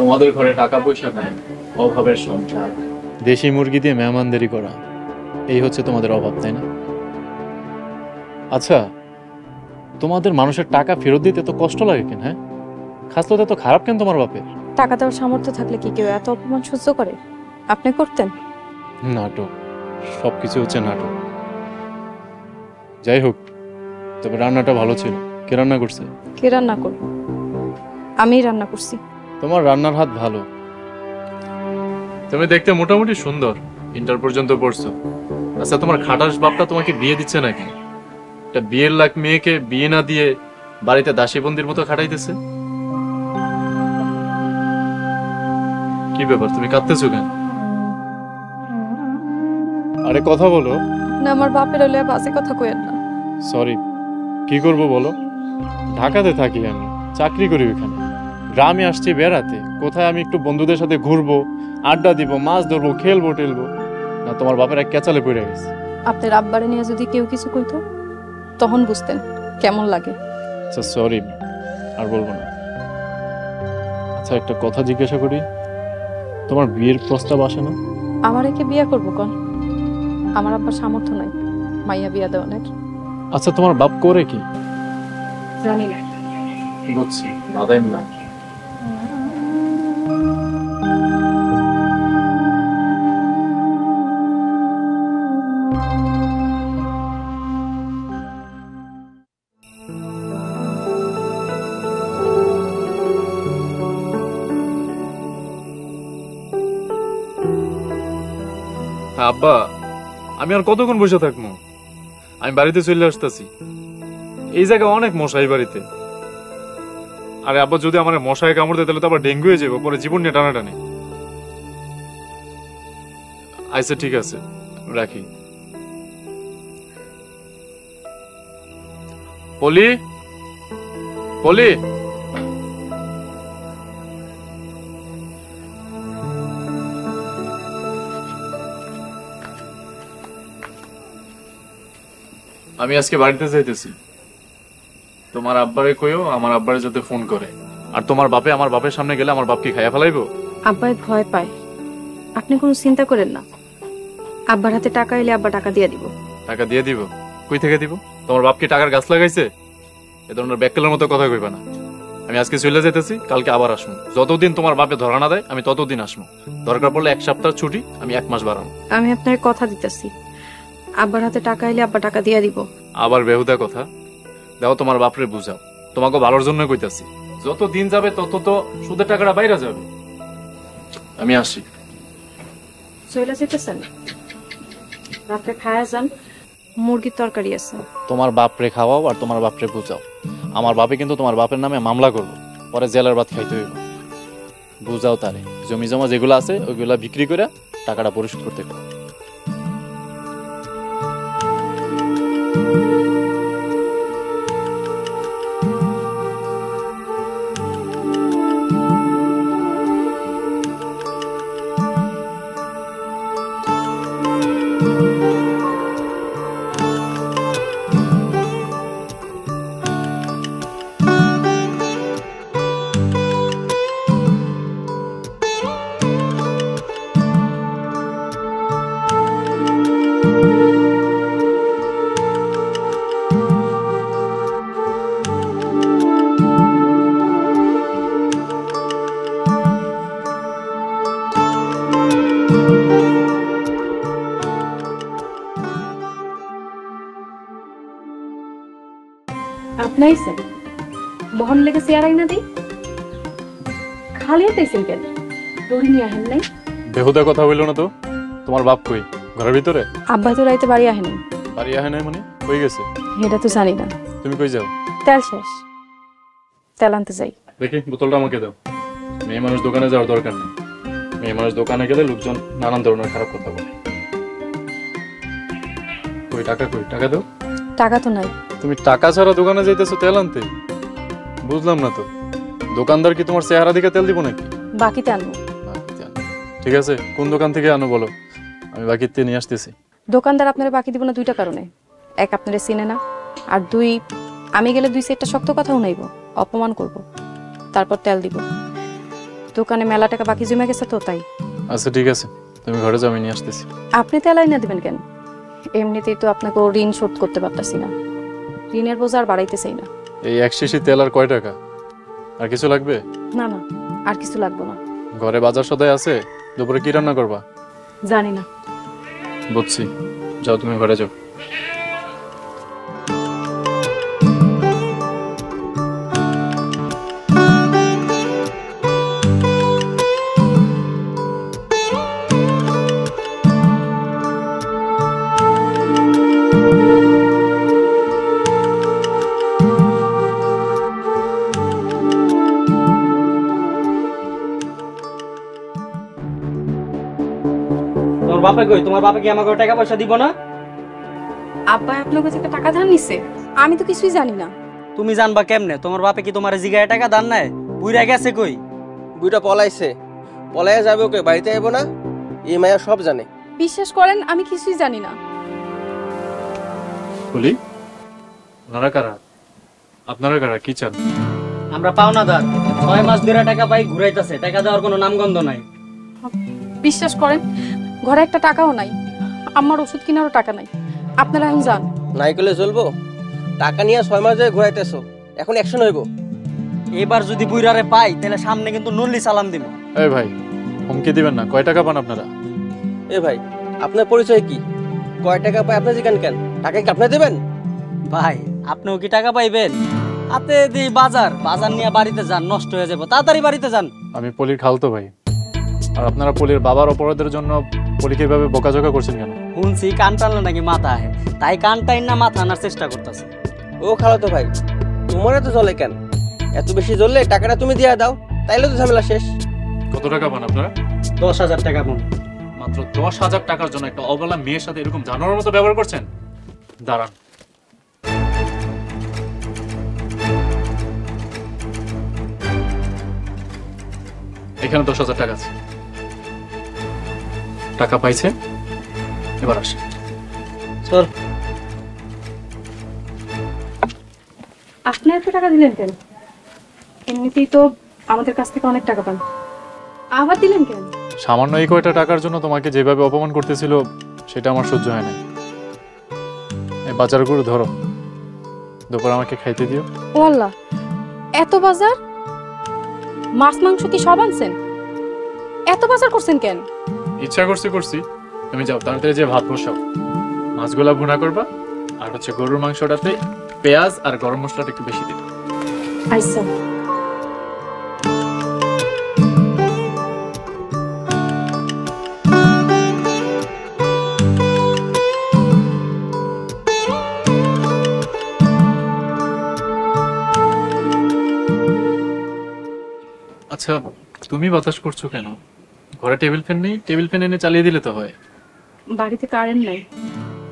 তোমাদের ঘরে টাকা পয়সা নাই, অভাবের সংসার, দেশি মুরগি দিয়ে মেহমানদারি করা, এই হচ্ছে তোমাদের অভাব, তাই না? আচ্ছা, তোমাদের মানুষের টাকা ফেরত দিতে তো কষ্ট লাগে কেন? হ্যাঁ, খাসলতে তো খারাপ কেন তোমার বাপের? টাকা দেওয়ার সামর্থ্য থাকলে কি কেউ এত অপমান সহ্য করে? আপনি করতেন? নাটক, সবকিছু হচ্ছে নাটক। যাই হোক, তবে রান্নাটা ভালো ছিল। কে রান্না করছে? কে রান্না করবো? আমি রান্না করছি। তোমার রান্নার হাত ভালো। তুমি দেখতে মোটামুটি সুন্দর, ইন্টার পর্যন্ত পড়ছো। আচ্ছা, তোমার খাটাস বাপটা তোমাকে বিয়ে দিচ্ছে নাকি? একটা বিয়ের লাখ মেয়েকে বিয়ে না দিয়ে বাড়িতে দাসী বন্দির মতো খাটাইতেছে। কি ব্যাপার, তুমি কাঁদতেছো কেন? আরে কথা বলো। না, আমার বাপের হলে বাজে কথা কইেন না। সরি, কি করব বলো? ঢাকাতে থাকি আমি, চাকরি করি ওখানে। গ্রামে আসছি বেড়াতে, কোথায় আমি একটু বন্ধুদের সাথে ঘুরবো, আড্ডা দিব, মাছ ধরবো, খেলবো টেলবো, না তোমার বাপের এক ক্যাচালে পড়ে গেছে। আপনার আব্বারে নিয়ে যদি কেউ কিছু কইতো তখন বুঝতেন কেমন লাগে। আচ্ছা সরি, আর বলবো না। আচ্ছা, একটা কথা জিজ্ঞাসা করি, তোমার বিয়ের প্রস্তাব আসে না? আমার একে বিয়া করবো কোন? আমার আব্বার সামর্থ্য নাই মাইয়া বিয়া দেওয়ানের। আচ্ছা, তোমার বাপ করে কি? জানি না। বুঝছি, বাদাইম না। আব্বা, আমি আর কতক্ষণ বসে থাকবো? আমি বাড়িতে চলে আসতেছি। এই জায়গায় অনেক মশাই বাড়িতে। আরে আব্বা, যদি আমার মশায় কামড় দেয় তাহলে তো আবার ডেঙ্গু হয়ে যাবো, পরে জীবন নিয়ে টানাটানি। আচ্ছা ঠিক আছে, রাখি। পলি, পলি, আমি আজকে বাড়িতে যাইতেছি। তোমার আব্বারে কইও আমার আব্বারে যাতে ফোন করে। আর তোমার বাপে আমার বাপের সামনে গেলে আমার বাপকে খাইয়া ফেলাইবো। আব্বাই ভয় পায়, আপনি কোনো চিন্তা করেন না। আব্বার হাতে টাকা এলে আব্বা টাকা দিয়ে দিব। টাকা দিয়ে দিব? কই থেকে দিব? তোমার বাপ কি টাকার গাছ লাগাইছে? এ ধরনের ব্যাককেলের মতো কথা কইবা না। আমি আজকে চলে যেতেছি, কালকে আবার আসবো। যতদিন তোমার বাপে ধরা না দেয় আমি ততদিন আসবো। দরকার পড়লে 1 সপ্তাহ ছুটি, আমি 1 মাস বাড়াবো। আমি আপনার কথা দিতেছি, আব্বার হাতে টাকা এলে আব্বা টাকা দিয়ে দিব। আবার বেহুদা কথা। দেখো, তোমার বাপরে বুঝাও, তোমাকে ভালোর জন্য কইতাছি। যত দিন যাবে তত তো সুদের টাকাটা বাইরে যাবে। আমি আসি। চলে যেতেছেন? রাত্রে খায়া যান, মুরগির তরকারি আছে। তোমার বাপরে খাওয়াও আর তোমার বাপরে বুঝাও। আমার বাপে কিন্তু তোমার বাপের নামে মামলা করবো, পরে জেলার ভাত খাইতে হইব। বুঝাও তারে, জমি জমা যেগুলো আছে ওইগুলা বিক্রি করে টাকাটা পরিশোধ করতে হবে। আপনাই স্যার বহন লেগে চেয়ারাই না দিই, খালি হাতেইছেন কেন? দড়ি নিয়ে আহেন নাই? বেহুদা কথা হইল না তো। তোমার বাপ কই? ঘরের ভিতরে? আব্বা তো রাইতে বাড়ি আহেনি। বাড়ি আহে নাই মানে কই গেছে? এটা তো জানি না। তুমি কই যাও? তেল শেষ, তেল আনতে যাই। দেখি বোতলটা আমাকে দাও। মেয়ে মানুষ দোকানে যাওয়ার দরকার নেই। মেয়ে মানুষ দোকানে গেলে লোকজন নানান ধরনের খারাপ কথা বলে। কই টাকা, কই টাকা দাও। টাকা তো নাই। তুমি টাকা ছাড়া দোকানে যাইতেছো তেল আনতে? বুঝলাম না তো, দোকানদার কি তোমার চেহারা দিকে তেল দিব নাকি? বাকিতে আনবো। ঠিক আছে, কোন দোকান থেকে আনো বলো, আমি বাকিতে নিয়ে আসতেছি। দোকানদার আপনারা বাকি দিব না দুইটা কারণে। এক, আপনারা চিনে না, আর দুই, আমি গেলে 2 সেটটা শক্ত কথা শুনাইব, অপমান করব, তারপর তেল দিব। দোকানে মেলা টাকা বাকি জমে গেছে তো তাই। আচ্ছা ঠিক আছে, তুমি ঘরে যাও, আমি নিয়ে আসতেছি। আপনি তেলাই না দেবেন কেন? এমনিতেই তো আপনাকে ঋণ শোধ করতে পারতাছি না, ঋণের বোঝা আর বাড়াইতে চাই না। এই এক শিশি তেল আর কয় টাকা? আর কিছু লাগবে? না না, আর কিছু লাগবে না। ঘরে বাজার সদাই আছে? দুপুরে কি রান্না করবা? জানি না। বুঝছি, যাও তুমি ঘরে যাও। তোমার বাপে কই? তোমার বাপে কি আমাকে টাকা পয়সা দিব না? আব্বা আপনার কাছে টাকা ধার নিছে? আমি তো কিছুই জানি না। তুমি জানবা কেমনে? তোমার বাপে কি তোমার জিগায় টাকা দান নাই? বুইরা গেছে কই? বুইটা পলাইছে, পলাইয়া যাবে, ওকে বাড়িতে আইব না, এই মায়া সব জানে। বিশ্বাস করেন আমি কিছুই জানি না। বলি, ওনারা কারা? আপনারা কারা? কি চান? আমরা পাওনাদার, 6 মাস ধরে টাকা পাই, ঘুরাইতাছে, টাকা দেওয়ার কোনো নামগন্ধ নাই। বিশ্বাস করেন ঘরে একটা টাকাও নাই, আমার ওষুধ কেনারও টাকা নাই। আপনারা এখন যান। নাই করলে চলবো? টাকা নিয়ে 6 মাস ধরে ঘুরাইতেছো, এখন অ্যাকশন হইব। এবার যদি বুইরারে পাই তাহলে সামনে কিন্তু নল্লি সালাম দিব। এই ভাই, হুমকি দিবেন না। কয় টাকা পান আপনারা? এ ভাই, আপনার পরিচয় কি? কয় টাকা পায় আপনার জিগান কেন? টাকা কি আপনি দেবেন? ভাই আপনিও কি টাকা পাইবেন? হাতে দি বাজার, বাজার নিয়ে বাড়িতে যান, নষ্ট হয়ে যাবো, তাড়াতাড়ি বাড়িতে যান। আমি পলির খালতো ভাই, আর আপনারা পলির বাবার অপরাধের জন্য পলিকে এভাবে বকাঝকা করছেন কেন? শুনছি কান টানলে নাকি মাথা আহে, তাই কান টাইন না মাথা আনার চেষ্টা করতেছে। ও খালাতো ভাই, তোমার এত জ্বলে কেন? এত বেশি জ্বললে টাকাটা তুমি দিয়ে দাও, তাইলে তো ঝামেলা শেষ। কত টাকা পান আপনারা? 10,000 টাকা পান। মাত্র 10,000 টাকার জন্য একটা অবলা মেয়ের সাথে এরকম জানোয়ারের মতো ব্যবহার করছেন? দাঁড়ান, এখানে 10,000 টাকা আছে। টাকা পাইছে, এবার আসে। চল। আপনি এত টাকা দিলেন কেন? এমনিতেই তো আমাদের কাছ থেকে অনেক টাকা পান, আবার দিলেন কেন? সামান্য এই কয়টা টাকার জন্য তোমাকে যেভাবে অপমান করতেছিল সেটা আমার সহ্য হয় না। এই বাজারগুলো ধরো, দুপুর আমাকে খাইতে দিও। ও আল্লাহ, এত বাজার! মাছ মাংস কি সব আনছেন? এত বাজার করছেন কেন? ইচ্ছা করছি। তুমি যাও, তাড়াতাড়ি যে ভাত বসাও, মাছগুলা ভুনা করবা, আর হচ্ছে গরুর মাংসটাতে পেঁয়াজ আর গরম মশলাটা একটু বেশি দিবে। আচ্ছা। আচ্ছা, তুমি বাতাস করছো কেন? ঘরে টেবিল ফ্যান নেই? টেবিল ফ্যান এনে চালিয়ে দিলে তো হয়। বাড়িতে কারেন্ট নাই।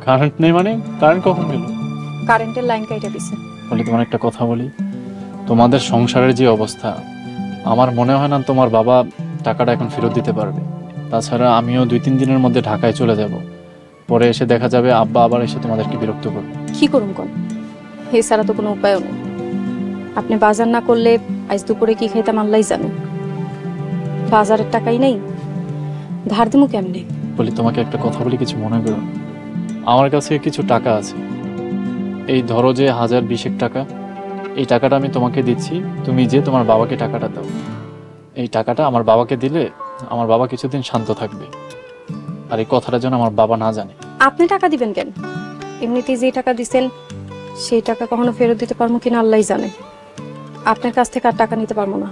কারেন্ট নেই মানে? কারেন্ট কখন গেল? কারেন্টের লাইন কাইটা দিছে। বলি, তোমার একটা কথা বলি, তোমাদের সংসারের যে অবস্থা, আমার মনে হয় না তোমার বাবা টাকাটা এখন ফেরত দিতে পারবে। তাছাড়া আমিও 2-3 দিনের মধ্যে ঢাকায় চলে যাব, পরে এসে দেখা যাবে আব্বা আবার এসে তোমাদেরকে বিরক্ত করবে। কি করুন কোন? এছাড়া তো কোনো উপায়ও নেই। আপনি বাজার না করলে আজ দুপুরে কি খাইতাম আল্লাহই জানে। বাজারের টাকাই নেই, ধার দিমু কেমনে? বলি, তোমাকে একটা কথা বলি, কিছু মনে করো না। আমার কাছে কিছু টাকা আছে, এই ধরো যে 1020 টাকা, এই টাকাটা আমি তোমাকে দিচ্ছি, তুমি যে তোমার বাবাকে টাকাটা দাও। এই টাকাটা আমার বাবাকে দিলে আমার বাবা কিছুদিন শান্ত থাকবে, আর এই কথাটা যেন আমার বাবা না জানে। আপনি টাকা দিবেন কেন? এমনিতেই যে টাকা দিছেন সেই টাকা কখনো ফেরত দিতে পারবো কিনা আল্লাহই জানে। আপনার কাছ থেকে আর টাকা নিতে পারবো না।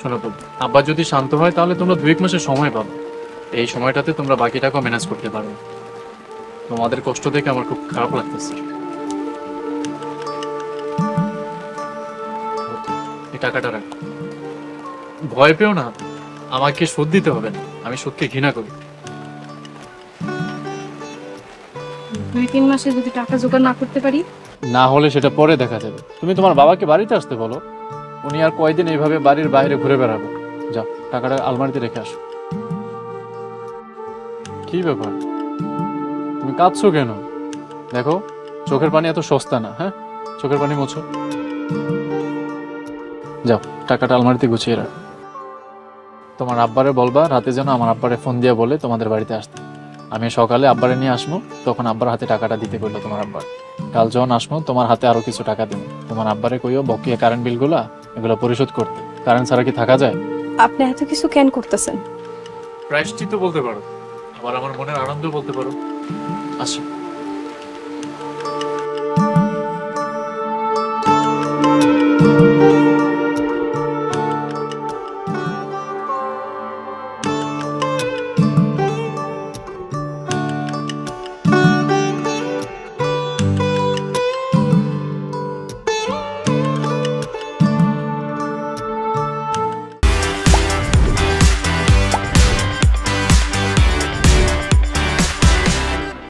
শোনো তো, আব্বা যদি শান্ত হয় তাহলে তোমরা 2-1 মাসের সময় পাবে, এই সময়টাতে তোমরা বাকি টাকা ম্যানেজ করতে পারো। তোমাদের কষ্ট দেখে আমার খুব খারাপ লাগতেছে। এই টাকাটা রাখ, ভয় পেও না, আমাকে সুদ দিতে হবে না, আমি সুদকে ঘৃণা করি। 2-3 মাসে যদি টাকা জোগাড় না করতে পারি? না হলে সেটা পরে দেখা যাবে। তুমি তোমার বাবাকে বাড়িতে আসতে বলো, উনি আর কয়দিন এইভাবে বাড়ির বাইরে ঘুরে বেড়াবো। যাও, টাকাটা আলমারিতে রেখে আসো। কি ব্যাপার, তুমি কাঁদছো কেন? দেখো, চোখের পানি এত সস্তা না। হ্যাঁ, চোখের পানি মুছো। যাও, টাকাটা আলমারিতে গুছিয়ে রাখো। তোমার আব্বারে বলবা রাতে যেন আমার আব্বারে ফোন দিয়ে বলে তোমাদের বাড়িতে আসতে। আমি সকালে আব্বারে নিয়ে আসবো, তখন আব্বার হাতে টাকাটা দিতে বললো তোমার আব্বার। কাল যখন আসবো তোমার হাতে আরো কিছু টাকা দেবো। তোমার আব্বারে কইও বকেয়া কারেন্ট বিলগুলা এগুলো পরিশোধ করতে। কারেন্ট ছাড়া কি থাকা যায়? আপনি এত কিছু কেন করতেছেন? প্রায়শ্চিত্ত বলতে পারো, আবার আমার মনের আনন্দ বলতে পারো। আসো।